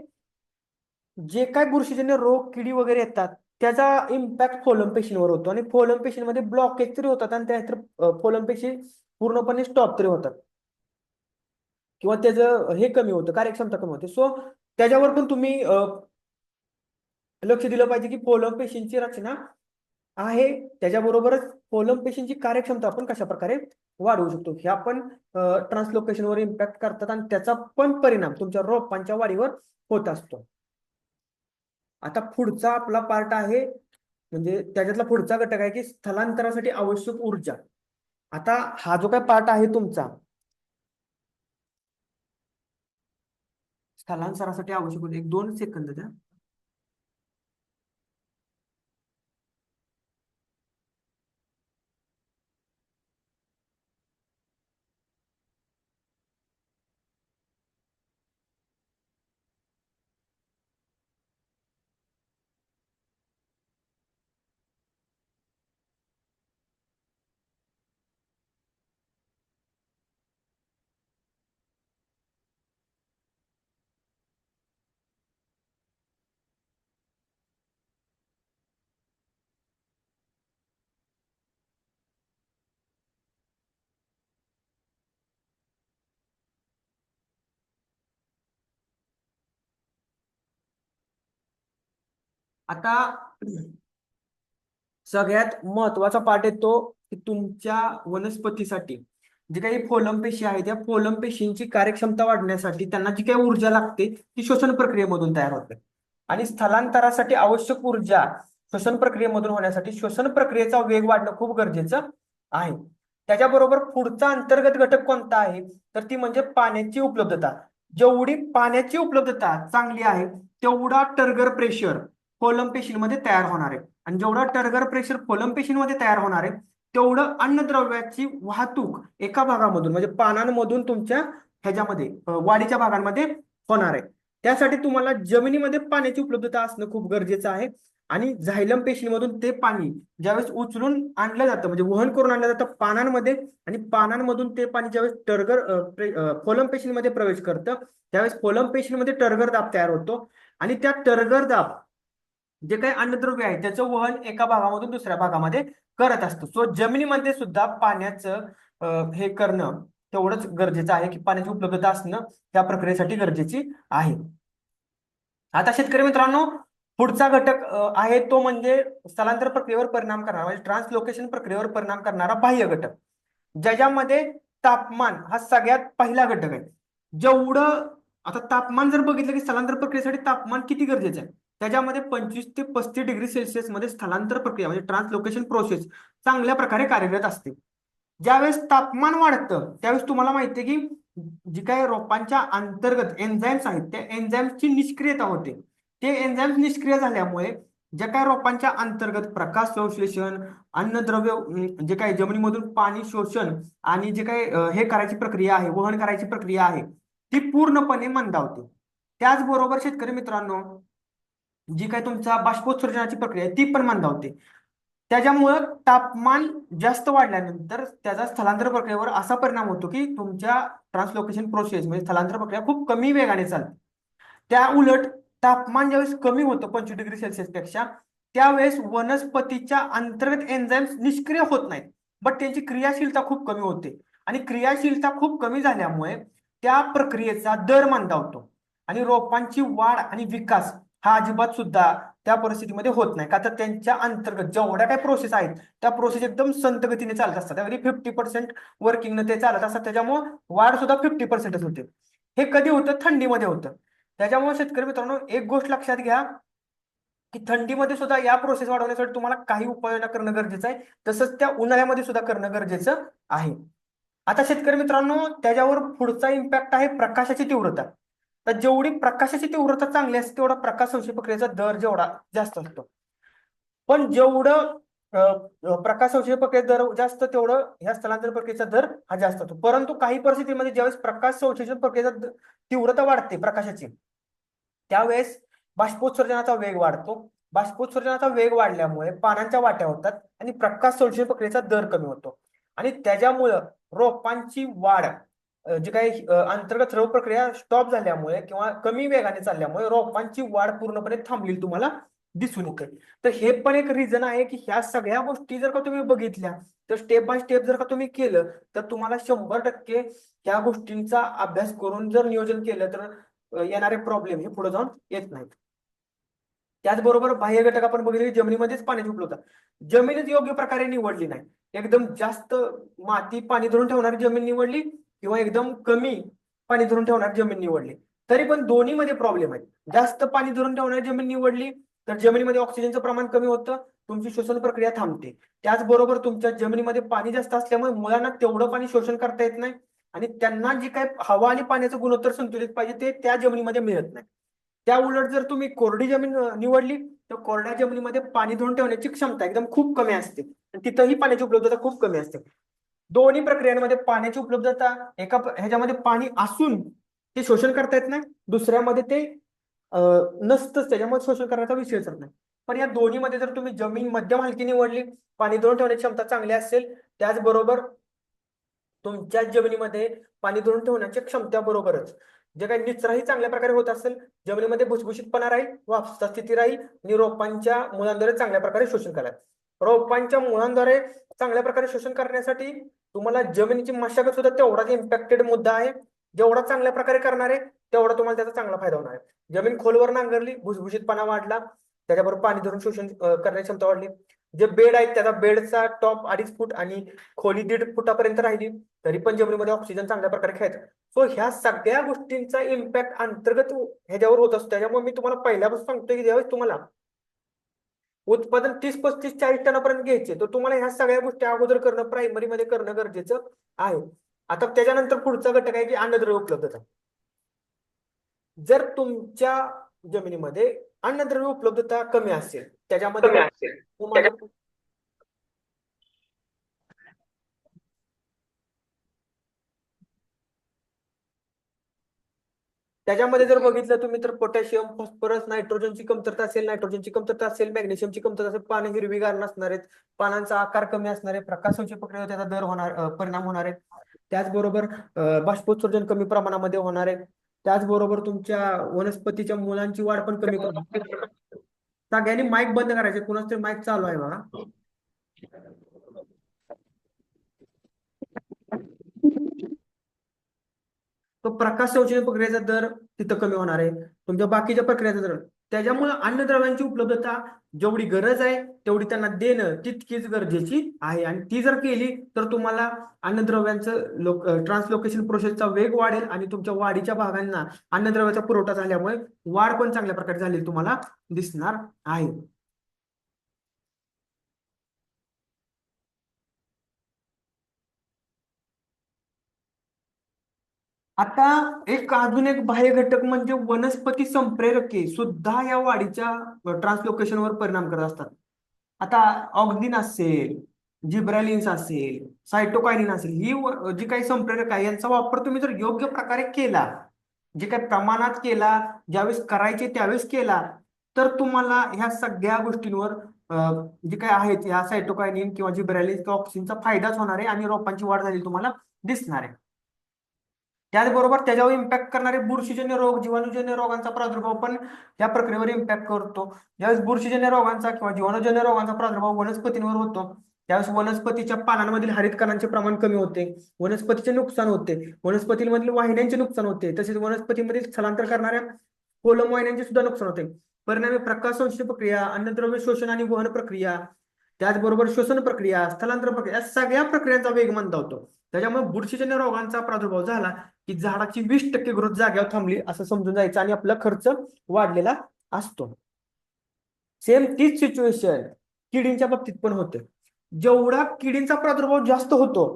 जे काय बुरशीजन्य रोग किडी वगैरे येतात त्याचा इम्पॅक्ट फोलम पेशींवर होतो आणि फोलम पेशींमध्ये ब्लॉकेज तरी होतात आणि त्यानंतर फोलम पेशी पूर्णपणे स्टॉप तरी होतात किंवा त्याचं हे कमी होतं, कार्यक्षमता कमी होते. सो त्याच्यावर पण तुम्ही लक्ष दिलं पाहिजे की फोलम पेशींची रचना आहे त्याच्याबरोबरच फोलम पेशींची कार्यक्षमता आपण कशा प्रकारे वाढवू शकतो हे आपण ट्रान्सलोकेशनवर इम्पॅक्ट करतात आणि त्याचा पण परिणाम तुमच्या रोपांच्या वाढीवर होत असतो. आता पुढचा आपला पार्ट आहे म्हणजे त्याच्यातला पुढचा घटक आहे की स्थलांतरासाठी आवश्यक ऊर्जा. आता हा जो काय पार्ट आहे तुमचा स्थलांतरासाठी आवश्यक ऊर्जा, 1-2 सेकंद द्या. आता सगळ्यात महत्वाचा पार्ट येतो की तुमच्या वनस्पतीसाठी जे काही फोलम पेशी आहेत त्या फोलम पेशींची कार्यक्षमता वाढण्यासाठी त्यांना जी काही ऊर्जा लागते ती श्वसन प्रक्रियेमधून तयार होते. आणि स्थलांतरासाठी आवश्यक ऊर्जा श्वसन प्रक्रियेमधून होण्यासाठी श्वसन प्रक्रियेचा वेग वाढणं खूप गरजेचं आहे. त्याच्याबरोबर पुढचा अंतर्गत घटक कोणता आहे तर ती म्हणजे पाण्याची उपलब्धता. जेवढी पाण्याची उपलब्धता चांगली आहे तेवढा टर्गर प्रेशर फोलम पेशींमध्ये तयार होणार आहे. आणि जेवढा टर्गर प्रेशर फोलम पेशींमध्ये तयार होणार आहे तेवढं अन्नद्रव्याची वाहतूक एका भागामधून म्हणजे पानांमधून तुमच्या ह्याच्यामध्ये वाढीच्या भागांमध्ये होणार आहे. त्यासाठी तुम्हाला जमिनीमध्ये पाण्याची उपलब्धता असणं खूप गरजेचं आहे. आणि झायलम पेशींमधून ते पाणी ज्यावेळेस उचलून आणलं जातं म्हणजे वहन करून आणलं जातं पानांमध्ये आणि पानांमधून ते पाणी ज्यावेळेस फोलम पेशींमध्ये प्रवेश करतं त्यावेळेस फोलम पेशींमध्ये टर्गर दाब तयार होतो. आणि त्या टर्गर दाब जे काही अन्नद्रव्य आहे त्याचं वहन एका भागामधून दुसऱ्या भागामध्ये करत असतो. सो जमिनीमध्ये सुद्धा पाण्याचं हे करणं तेवढंच गरजेचं आहे की पाण्याची उपलब्धता असणं त्या प्रक्रियेसाठी गरजेची आहे. आता शेतकरी मित्रांनो पुढचा घटक आहे तो म्हणजे स्थलांतर प्रक्रियेवर परिणाम करणारा म्हणजे ट्रान्सलोकेशन प्रक्रियेवर परिणाम करणारा बाह्य घटक, ज्याच्यामध्ये तापमान हा सगळ्यात पहिला घटक आहे. जेवढं आता तापमान जर बघितलं की स्थलांतर प्रक्रियेसाठी तापमान किती गरजेचं आहे त्याच्यामध्ये 25 ते 35 डिग्री सेल्सिअस मध्ये स्थलांतर प्रक्रिया म्हणजे ट्रान्सलोकेशन प्रोसेस चांगल्या प्रकारे कार्यरत असते. ज्यावेळेस तापमान वाढतं त्यावेळेस तुम्हाला माहिती आहे की जी काही रोपांच्या अंतर्गत एन्झाईम्स आहेत त्या एन्झाईम्सची निष्क्रियता होते. ते एन्झाईम्स निष्क्रिय झाल्यामुळे ज्या काही रोपांच्या अंतर्गत प्रकाश संश्लेषण अन्नद्रव्य जे काही जमिनीमधून पाणी शोषण आणि जे काही हे करायची प्रक्रिया आहे वहन करायची प्रक्रिया आहे ती पूर्णपणे मंदावते. त्याचबरोबर शेतकरी मित्रांनो जी काही तुमचा बाष्पोत्सर्जनाची प्रक्रिया आहे ती पण मंदावते. त्याच्यामुळं तापमान जास्त वाढल्यानंतर त्याचा स्थलांतर प्रक्रियेवर असा परिणाम होतो की तुमच्या ट्रान्सलोकेशन प्रोसेस म्हणजे स्थलांतर प्रक्रिया खूप कमी वेगाने चालते. त्या उलट तापमान ज्यावेळेस कमी होतं 25 डिग्री सेल्सिअस पेक्षा त्यावेळेस वनस्पतीच्या अंतर्गत एन्झाईम्स निष्क्रिय होत नाहीत बट त्यांची क्रियाशीलता खूप कमी होते. आणि क्रियाशीलता खूप कमी झाल्यामुळे त्या प्रक्रियेचा दर मंदावतो आणि रोपांची वाढ आणि विकास हा अजिबात सुद्धा त्या परिस्थितीमध्ये होत नाही. का तर त्यांच्या अंतर्गत जेवढ्या काही प्रोसेस आहेत त्या प्रोसेस एकदम संत गतीने चालत असतात. त्यामध्ये 50% वर्किंग ते चालत असतात त्याच्यामुळे वाढ सुद्धा 50%च होते. हे कधी होतं थंडीमध्ये होतं. त्याच्यामुळे शेतकरी मित्रांनो एक गोष्ट लक्षात घ्या की थंडीमध्ये सुद्धा या प्रोसेस वाढवण्यासाठी तुम्हाला काही उपाययोजना करणं गरजेचं आहे तसंच त्या उन्हाळ्यामध्ये सुद्धा करणं गरजेचं आहे. आता शेतकरी मित्रांनो त्याच्यावर पुढचा इम्पॅक्ट आहे प्रकाशाची तीव्रता. तर जेवढी प्रकाशाची तीव्रता चांगली असते तेवढा प्रकाश संश्लेषण प्रक्रियेचा दर जेवढा जास्त असतो. पण जेवढं प्रकाश संश्लेषण प्रक्रियेचा दर जास्त तेवढं ह्या स्थलांतर प्रक्रियेचा दर हा जास्त असतो. परंतु काही परिस्थितीमध्ये ज्यावेळेस प्रकाश संश्लेषण प्रक्रियेचा तीव्रता वाढते प्रकाशाची त्यावेळेस बाष्पोत्सर्जनाचा वेग वाढतो. बाष्पोत्सर्जनाचा वेग वाढल्यामुळे पानांच्या वाट्या होतात आणि प्रकाश संश्लेषण प्रक्रियेचा दर कमी होतो. आणि त्याच्यामुळं रोपांची वाढ जी काही अंतर्गत स्राव प्रक्रिया स्टॉप झाल्यामुळे किंवा कमी वेगाने चालल्यामुळे रोपांची वाढ पूर्णपणे थांबलेली तुम्हाला दिसून येते. तर हे पण एक रिझन आहे की ह्या सगळ्या गोष्टी जर का तुम्ही बघितल्या तर स्टेप बाय स्टेप जर का तुम्ही केलं तर तुम्हाला 100% त्या गोष्टींचा अभ्यास करून जर नियोजन केलं तर येणारे प्रॉब्लेम हे पुढे जाऊन येत नाहीत. त्याचबरोबर बाह्य घटक आपण बघितले जमिनीमध्येच पाण्याची उपलब्धता जमीनच योग्य प्रकारे निवडली नाही. एकदम जास्त माती पाणी धरून ठेवणारी जमीन निवडली किंवा एकदम कमी पाणी धरून ठेवणारी जमीन निवडली तरी पण दोन्ही मध्ये प्रॉब्लेम आहे. जास्त पाणी धरून ठेवणारी जमीन निवडली तर जमिनीमध्ये ऑक्सिजनचं प्रमाण कमी होतं, तुमची श्वसन प्रक्रिया थांबते. त्याचबरोबर तुमच्या जमिनीमध्ये पाणी जास्त असल्यामुळे मुळांना तेवढं पाणी शोषण करता येत नाही आणि त्यांना जे काही हवा आणि पाण्याचं गुणोत्तर संतुलित पाहिजे ते त्या जमिनीमध्ये मिळत नाही. त्या उलट जर तुम्ही कोरडी जमीन निवडली तर कोरड्या जमिनीमध्ये पाणी धरून ठेवण्याची क्षमता एकदम खूप कमी असते आणि तिथंही पाण्याची उपलब्धता खूप कमी असते. दोन्ही प्रक्रियांमध्ये पाण्याची उपलब्धता एका ह्याच्यामध्ये पाणी असून ते शोषण करता येत नाही, दुसऱ्यामध्ये ते नसतंच, त्याच्यामध्ये शोषण करण्याचा विषयच नाही. पण या दोन्हीमध्ये जर तुम्ही जमीन मध्यम हलकी निवडली, पाणी धरून ठेवण्याची क्षमता चांगली असेल, त्याचबरोबर तुमच्या जमिनीमध्ये पाणी धरून ठेवण्याच्या क्षमतेबरोबरच जे काही निचराही चांगल्या प्रकारे होत असेल, जमिनीमध्ये भुसभुशीतपणा राहील, वापसा स्थिती राहील आणि रोपांच्या मुळांद्वारे चांगल्या प्रकारे शोषण कराल. रोपांच्या मुळांद्वारे चांगल्या प्रकारे शोषण करण्यासाठी तुम्हाला जमिनीची मशागत सुद्धा तेवढाच इम्पॅक्टेड मुद्दा आहे. जेवढा चांगल्या प्रकारे करणार आहे तेवढा तुम्हाला त्याचा चांगला फायदा होणार आहे. जमीन खोलवर नांगरली, भुसभुशीतपणा वाढला, त्याच्याबरोबर पाणी धरून शोषण करण्याची क्षमता वाढली. जे बेड आहेत त्याचा बेडचा टॉप 2.5 फूट आणि खोली 1.5 फुटापर्यंत राहिली, तरी पण जमिनीमध्ये ऑक्सिजन चांगल्या प्रकारे खेळत. सो ह्या सगळ्या गोष्टींचा इम्पॅक्ट अंतर्गत ह्याच्यावर होत असतो. त्याच्यामुळे मी तुम्हाला पहिल्यापासून सांगतोय की ज्यावेळेस तुम्हाला उत्पादन 30, 35, 40 टनापर्यंत घ्यायचे तर तुम्हाला ह्या सगळ्या गोष्टी अगोदर करणं, प्रायमरी मध्ये करणं गरजेचं आहे. आता त्याच्यानंतर पुढचा घटक आहे की अन्नद्रव्य उपलब्धता. जर तुमच्या जमिनीमध्ये अन्नद्रव्य उपलब्धता कमी असेल, त्याच्यामध्ये तुम्हाला त्याच्यामध्ये जर बघितलं तुम्ही तर पोटॅशियम, फॉस्फरस, नायट्रोजनची कमतरता असेल, मॅग्नेशियमची कमतरता असेल, पानं हिरवीगार नसणार आहेत, पानांचा आकार कमी असणार आहे, प्रकाशाची प्रक्रियेवर त्याचा दर होणार परिणाम होणार आहे. त्याचबरोबर बाष्पोत्सर्जन कमी प्रमाणामध्ये होणार आहे. त्याचबरोबर तुमच्या वनस्पतीच्या मुलांची वाढ पण कमी करणार. सगळ्यांनी माईक बंद करायचे, कुणाच तरी माईक चालू आहे बघा. तो प्रकाश संश्लेषण प्रक्रियेचा दर तिथं कमी होणार आहे, तुमच्या बाकीच्या प्रक्रियेचा दर. त्याच्यामुळे अन्नद्रव्यांची उपलब्धता जेवढी गरज आहे तेवढी त्यांना देणं तितकीच गरजेची आहे आणि ती जर केली तर तुम्हाला अन्नद्रव्यांचं ट्रान्सलोकेशन प्रोसेसचा वेग वाढेल आणि तुमच्या वाढीच्या भागांना अन्नद्रव्याचा पुरवठा झाल्यामुळे वाढ पण चांगल्या प्रकारे झालेली तुम्हाला दिसणार आहे. आता अजून एक बाह्य घटक म्हणजे वनस्पती संप्रेरके सुद्धा या वाढीच्या ट्रान्सलोकेशनवर परिणाम करत असतात. आता ऑक्झिन असेल, जिब्रालिन्स असेल, सायटोकायनिन असेल, ही जी काही संप्रेरक आहे यांचा वापर तुम्ही जर योग्य प्रकारे केला, जे काही प्रमाणात केला, ज्यावेळेस करायचे त्यावेळेस केला, तर तुम्हाला ह्या सगळ्या गोष्टींवर जे काय आहेत ह्या सायटोकायनिन किंवा जिब्रालिन्स किंवा ऑक्सिनचा फायदाच होणार आहे आणि रोपांची वाढ झालेली तुम्हाला दिसणार आहे. त्याचबरोबर त्याच्यावर इम्पॅक्ट करणारे बुरशीजन्य रोग, जीवाणूजन्य रोगांचा प्रादुर्भाव पण या प्रक्रियेवर इम्पॅक्ट करतो. ज्यावेळेस बुरशीजन्य रोगांचा किंवा जीवाणूजन्य रोगांचा प्रादुर्भाव वनस्पतींवर होतो त्यावेळेस वनस्पतीच्या पानांमधील हरित कणांचे प्रमाण कमी होते, वनस्पतीचे नुकसान होते, वनस्पतीमधील वाहिन्यांचे नुकसान होते, तसेच वनस्पतीमधील स्थलांतर करणाऱ्या कोलम वाहिन्यांचे सुद्धा नुकसान होते. परिणामी प्रकाश संश्लेषण प्रक्रिया, अन्नद्रव्य शोषण आणि वहन प्रक्रिया, त्याचबरोबर श्वसन प्रक्रिया, स्थलांतर प्रक्रिया या सगळ्या प्रक्रियांचा वेग मंदावतो. त्याच्यामुळे बुरशीजन्य रोगांचा प्रादुर्भाव झाला की झाडाची 20% ग्रोथ जाग्यावर थांबली असं समजून जायचं आणि आपला खर्च वाढलेला असतो. सेम तीच सिच्युएशन किडींच्या बाबतीत पण होते. जेवढा किडींचा प्रादुर्भाव जास्त होतो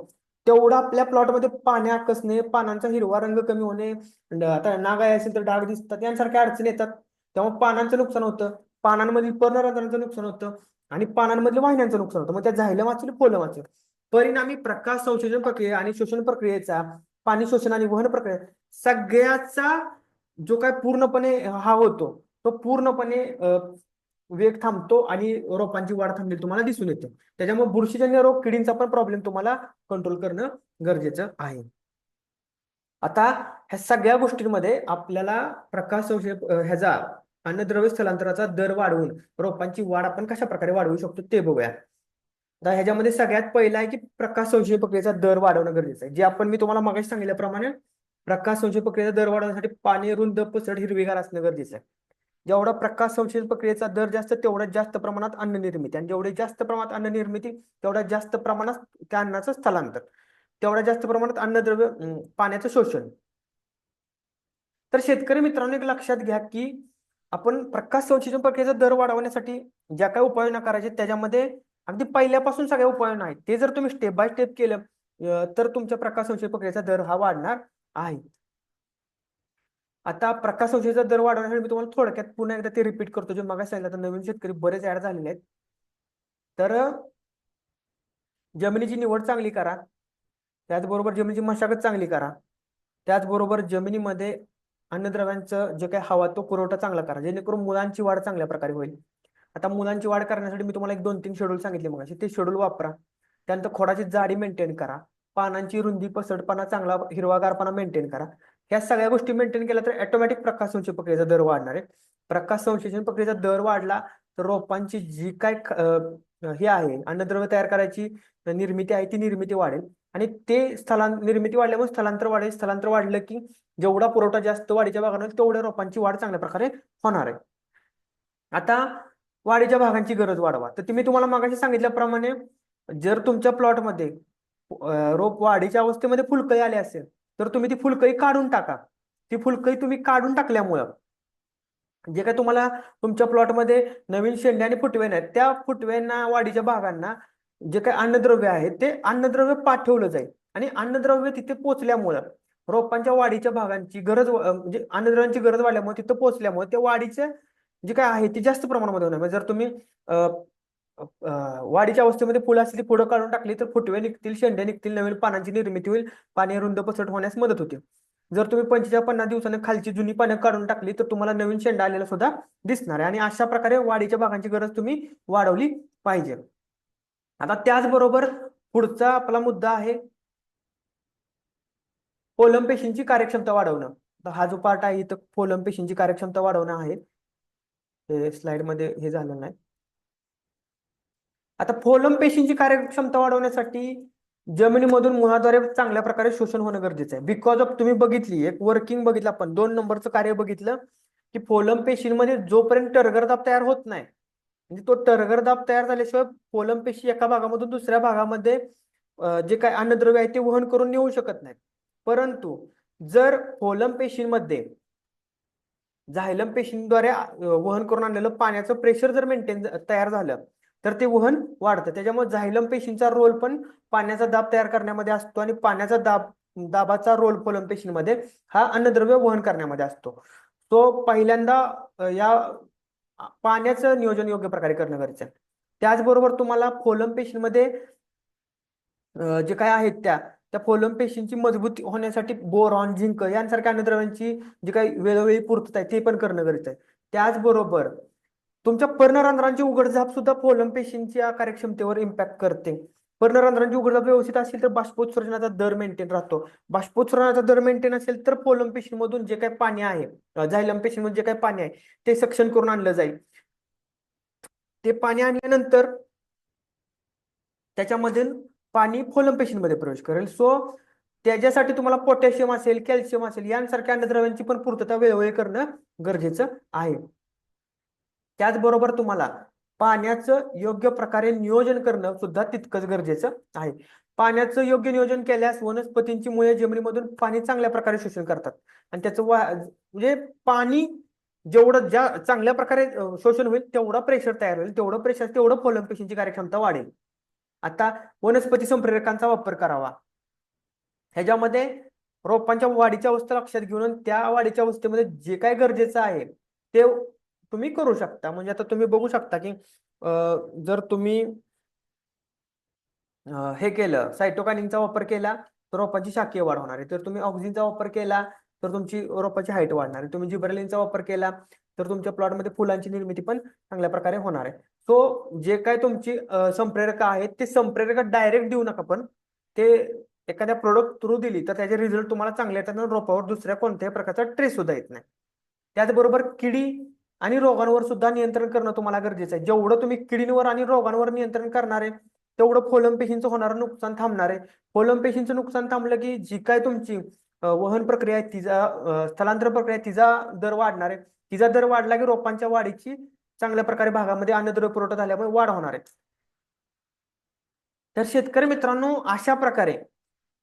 तेवढा आपल्या प्लॉटमध्ये पाणी आकसणे, पानांचा हिरवा रंग कमी होणे, आता नागाय असेल तर डाग दिसतात, यांसारख्या अडचणी येतात. त्यामुळे पानांचं नुकसान होतं, पानांमधील पर्णरंध्राचं नुकसान होतं आणि पानांमधील वाहिन्यांचं नुकसान होतं. मग त्या झायलं वाचलं पोलं वाचलं. परिणामी प्रकाश संश्लेषण प्रक्रिया आणि शोषण प्रक्रियेचा, पाणी शोषण आणि वहन प्रक्रिया सगळ्याचा जो काय पूर्णपणे हा होतो तो पूर्णपणे वेग थांबतो आणि रोपांची वाढ थांबलेली तुम्हाला दिसून येते. त्याच्यामुळे बुरशीजन्य रोग, किडींचा पण प्रॉब्लेम तुम्हाला कंट्रोल करणं गरजेचं आहे. आता ह्या सगळ्या गोष्टींमध्ये आपल्याला प्रकाश संश्लेषण ह्याचा अन्नद्रव्य स्थलांतराचा दर वाढवून रोपांची वाढ आपण कशा प्रकारे वाढवू शकतो ते बघूया. आता ह्याच्यामध्ये सगळ्यात पहिला आहे की प्रकाश संश्लेषण प्रक्रियेचा दर वाढवणं गरजेचं आहे. जे आपण मी तुम्हाला मागाशी सांगितल्याप्रमाणे प्रकाश संश्लेषण प्रक्रियेचा दर वाढवण्यासाठी पाणी रुंद, पसरट, हिरवीगार असणं गरजेचं आहे. जेवढा प्रकाश संश्लेषण प्रक्रियेचा दर जास्त तेवढ्याच जास्त प्रमाणात अन्न निर्मिती, आणि जेवढे जास्त प्रमाणात अन्न निर्मिती तेवढ्यात जास्त प्रमाणात त्या अन्नाचं स्थलांतर, तेवढ्या जास्त प्रमाणात अन्नद्रव्य पाण्याचं शोषण. तर शेतकरी मित्रांनो एक लक्षात घ्या की आपण प्रकाश संश्लेषण प्रक्रियेचा दर वाढवण्यासाठी ज्या काही उपाययोजना करायच्या त्याच्यामध्ये अगदी पहिल्यापासून सगळ्या उपाययोजना आहेत ते जर तुम्ही स्टेप बाय स्टेप केलं तर तुमच्या प्रकाश संश्लेषण प्रक्रियेचा दर हा वाढणार आहे. आता प्रकाश संश्लेषणाचा दर वाढवण्यासाठी मी तुम्हाला थोडक्यात पुन्हा एकदा ते रिपीट करतो जे मगाशी सांगितलं. तर नवीन शेतकरी बरेच ऍड झालेले आहेत. तर जमिनीची निवड चांगली करा, त्याचबरोबर जमिनीची मशागत चांगली करा, त्याचबरोबर जमिनीमध्ये अन्नद्रव्यांचं जे काही हवा तो पुरवठा चांगला करा जेणेकरून मुलांची वाढ चांगल्या प्रकारे होईल. आता मुलांची वाढ करण्यासाठी मी तुम्हाला 1-2-3 शेड्यूल सांगितले मग ते शेड्यूल वापरा. त्यानंतर खोडाची जाडी मेंटेन करा, पानांची रुंदी, पसरटपणा, चांगला हिरवागारपणा मेंटेन करा. ह्या सगळ्या गोष्टी मेंटेन केल्या तर ऑटोमॅटिक प्रकाश संश्लेषण प्रक्रियेचा दर वाढणार आहे. प्रकाश संश्लेषण प्रक्रियेचा दर वाढला तर रोपांची जी काय हे आहे अन्नद्रव्य तयार करायची निर्मिती आहे ती निर्मिती वाढेल आणि ते निर्मिती वाढल्यामुळे स्थलांतर वाढेल. स्थलांतर वाढलं की जेवढा पुरवठा जास्त वाढीच्या भागांना तेवढ्या रोपांची वाढ चांगल्या प्रकारे होणार आहे. आता वाढीच्या भागांची गरज वाढवा. तर मी तुम्हाला मागाशी सांगितल्याप्रमाणे जर तुमच्या प्लॉटमध्ये रोप वाढीच्या अवस्थेमध्ये फुलकळी आली असेल तर तुम्ही ती फुलकळी काढून टाका. ती फुलकळी तुम्ही काढून टाकल्यामुळं जे काय तुम्हाला तुमच्या प्लॉटमध्ये नवीन शेंडे आणि फुटवे आहेत त्या फुटव्यांना वाढीच्या भागांना जे काही अन्नद्रव्य आहे ते अन्नद्रव्य पाठवलं जाईल आणि अन्नद्रव्य तिथे पोचल्यामुळं रोपांच्या वाढीच्या भागांची गरज म्हणजे अन्नद्रव्यांची गरज वाढल्यामुळे तिथं पोचल्यामुळे त्या वाढीचे जे काय आहे ते जास्त प्रमाणामध्ये होणार. म्हणजे जर तुम्ही वाढीच्या अवस्थेमध्ये फुलं असली पुढं काढून टाकली तर फुटवे निघतील, शेंडे निघतील, नवीन पानांची निर्मिती होईल, पाने रुंद पसरट होण्यास मदत होते. जर तुम्ही 45-50 दिवसांनी खालची जुनी पानं काढून टाकली तर तुम्हाला नवीन शेंडा आलेला सुद्धा दिसणार आहे आणि अशा प्रकारे वाढीच्या भागांची गरज तुम्ही वाढवली पाहिजे. आता त्याचबरोबर पुढचा आपला मुद्दा आहे फोलम पेशींची कार्यक्षमता वाढवणं. तर हा जो पार्ट आहे इथं फोलम पेशींची कार्यक्षमता वाढवणं आहे. स्लाइड मध्ये हे झालं नाही. आता फोलम पेशींची कार्यक्षमता वाढवण्यासाठी जमिनीमधून मुळाद्वारे चांगल्या प्रकारे शोषण होणं गरजेचं आहे. बिकॉज ऑफ तुम्ही बघितली एक वर्किंग बघितलं आपण 2 नंबरचं कार्य बघितलं की फोलम पेशींमध्ये जोपर्यंत टरगरदाब तयार होत नाही म्हणजे तो टरगरदाब तयार झाल्याशिवाय फोलम पेशी एका भागामधून दुसऱ्या भागामध्ये जे काय अन्नद्रव्य आहे ते वहन करून नेऊ शकत नाहीत. परंतु जर फोलम पेशींमध्ये झायलम पेशींद्वारे वहन करून आणलेलं पाण्याचं प्रेशर जर मेंटेन तयार झालं तर ते वहन वाढतं. त्याच्यामुळे झायलम पेशींचा रोल पण पाण्याचा दाब तयार करण्यामध्ये असतो आणि पाण्याचा दाबाचा रोल फोलम पेशींमध्ये हा अन्नद्रव्य वहन करण्यामध्ये असतो. तो पहिल्यांदा या पाण्याचं नियोजन योग्य प्रकारे करणं गरजेचं आहे. त्याचबरोबर तुम्हाला फोलम पेशींमध्ये जे काय आहेत त्या फोलम पेशींची मजबूती होण्यासाठी बोरॉन, झिंक यांसारख्या अन्नद्रव्यांची जी काही वेळोवेळी पूर्तता आहे ते पण करणं गरजेचं आहे. त्याचबरोबर तुमच्या पर्णरंध्रांची उघडझाप सुद्धा फोलम पेशींच्या कार्यक्षमतेवर इम्पॅक्ट करते. पर्णरंध्रांची उघडझाप व्यवस्थित असेल तर बाष्पोत्सर्जनाचा दर मेंटेन राहतो. बाष्पोत्सर्जनाचा दर मेंटेन असेल तर फोलम पेशींमधून जे काही पाणी आहे झायलम पेशींमधून जे काही पाणी आहे ते सक्शन करून आणलं जाईल. ते पाणी आणल्यानंतर त्याच्यामधील पाणी फोलम पेशींमध्ये प्रवेश करेल. सो त्याच्यासाठी तुम्हाला पोटॅशियम असेल, कॅल्शियम असेल यांसारख्या अन्नद्रव्यांची पण पूर्तता वेळोवेळी करणं गरजेचं आहे. त्याचबरोबर तुम्हाला पाण्याचं योग्य प्रकारे नियोजन करणं सुद्धा तितकंच गरजेचं आहे. पाण्याचं योग्य नियोजन केल्यास वनस्पतींची मुळे जमिनीमधून पाणी चांगल्या प्रकारे शोषण करतात आणि त्याचं म्हणजे पाणी जेवढं चांगल्या प्रकारे शोषण होईल तेवढा प्रेशर तयार होईल, तेवढं प्रेशर तेवढं फोलम पेशींची कार्यक्षमता वाढेल. आता वनस्पती संप्रेरकांचा वापर करावा. ह्याच्यामध्ये रोपांच्या वाढीच्या अवस्था लक्षात घेऊन त्या वाढीच्या अवस्थेमध्ये जे काय गरजेचं आहे ते तुम्ही करू शकता. म्हणजे आता तुम्ही बघू शकता की जर तुम्ही हे केलं सायटोकाइनिनचा वापर केला तर रोपांची शाखीय वाढ होणार आहे. जर तुम्ही ऑक्सिनचा वापर केला तर तुमची रोपाची हाईट वाढणार आहे. तुम्ही जिबरेलिनचा वापर केला तर तुमच्या प्लॉटमध्ये फुलांची निर्मिती पण चांगल्या प्रकारे होणार आहे. सो जे काय तुमची संप्रेरक आहेत ते संप्रेरक डायरेक्ट देऊ नका, पण ते एखाद्या प्रोडक्ट थ्रू दिली तर त्याचे रिझल्ट तुम्हाला चांगले येतात आणि रोपावर दुसऱ्या कोणत्याही प्रकारचा ट्रेस सुद्धा येत नाही. त्याचबरोबर किडी आणि रोगांवर सुद्धा नियंत्रण करणं तुम्हाला गरजेचं आहे. जेवढं तुम्ही किडींवर आणि रोगांवर नियंत्रण करणार आहे तेवढं फोलम पेशींचं होणारं नुकसान थांबणार आहे. फोलम पेशींचं नुकसान थांबलं की जी काय तुमची वहन प्रक्रिया आहे तिचा स्थलांतर प्रक्रिया तिचा दर वाढणार आहे. तिचा दर वाढला की रोपांच्या वाढीची चांगल्या प्रकारे भागामध्ये अन्नद्रव्य पुरवठा झाल्यामुळे वाढ होणार आहे. तर शेतकरी मित्रांनो अशा प्रकारे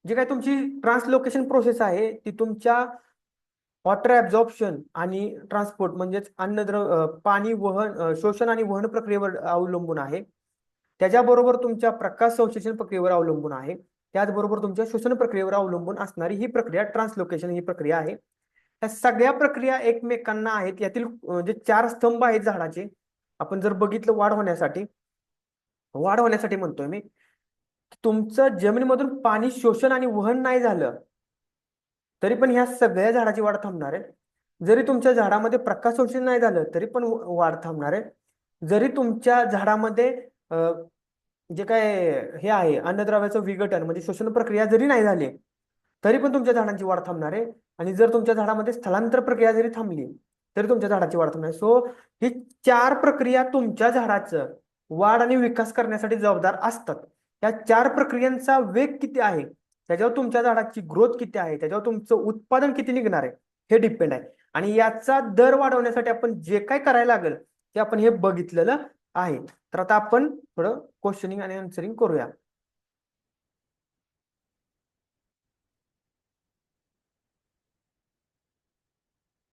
जी काय तुमची ट्रान्सलोकेशन प्रोसेस आहे ती तुमच्या वॉटर ऍब्झॉर्प्शन आणि ट्रान्सपोर्ट म्हणजेच पाणी शोषण आणि वहन प्रक्रियेवर अवलंबून आहे. त्याच्याबरोबर तुमच्या प्रकाश संश्लेषण प्रक्रियेवर अवलंबून आहे. त्याचबरोबर तुमच्या श्वसन प्रक्रियेवर अवलंबून असणारी ही प्रक्रिया ट्रान्सलोकेशन ही प्रक्रिया आहे. या सगळ्या प्रक्रिया एकमेकांना आहेत. यातील जे 4 स्तंभ आहेत झाडाचे, आपण जर बघितलं वाढ होण्यासाठी म्हणतोय मी, तुमचं जमिनीमधून पाणी शोषण आणि वहन नाही झालं तरी पण ह्या सगळ्या झाडाची वाढ थांबणार आहे. जरी तुमच्या झाडामध्ये प्रकाश संश्लेषण नाही झालं तरी पण वाढ थांबणार आहे. जरी तुमच्या झाडामध्ये जे काय हे आहे अन्नद्रव्याचं विघटन म्हणजे श्वसन प्रक्रिया जरी नाही झाली तरी पण तुमच्या झाडांची वाढ थांबणार आहे. आणि जर तुमच्या झाडामध्ये स्थलांतर प्रक्रिया जरी थांबली तरी तुमच्या झाडाची वाढ थांबणार आहे. सो ही 4 प्रक्रिया तुमच्या झाडाचं वाढ आणि विकास करण्यासाठी जबाबदार असतात. या 4 प्रक्रियांचा वेग किती आहे त्याच्यावर तुमच्या झाडाची ग्रोथ किती आहे, त्याच्यावर तुमचं उत्पादन किती निघणार आहे हे डिपेंड आहे. आणि याचा दर वाढवण्यासाठी आपण जे काय करायला लागेल ते आपण हे बघितलेलं आहे. तर आता आपण थोडं क्वेश्चनिंग आणि आन्सरिंग करूया.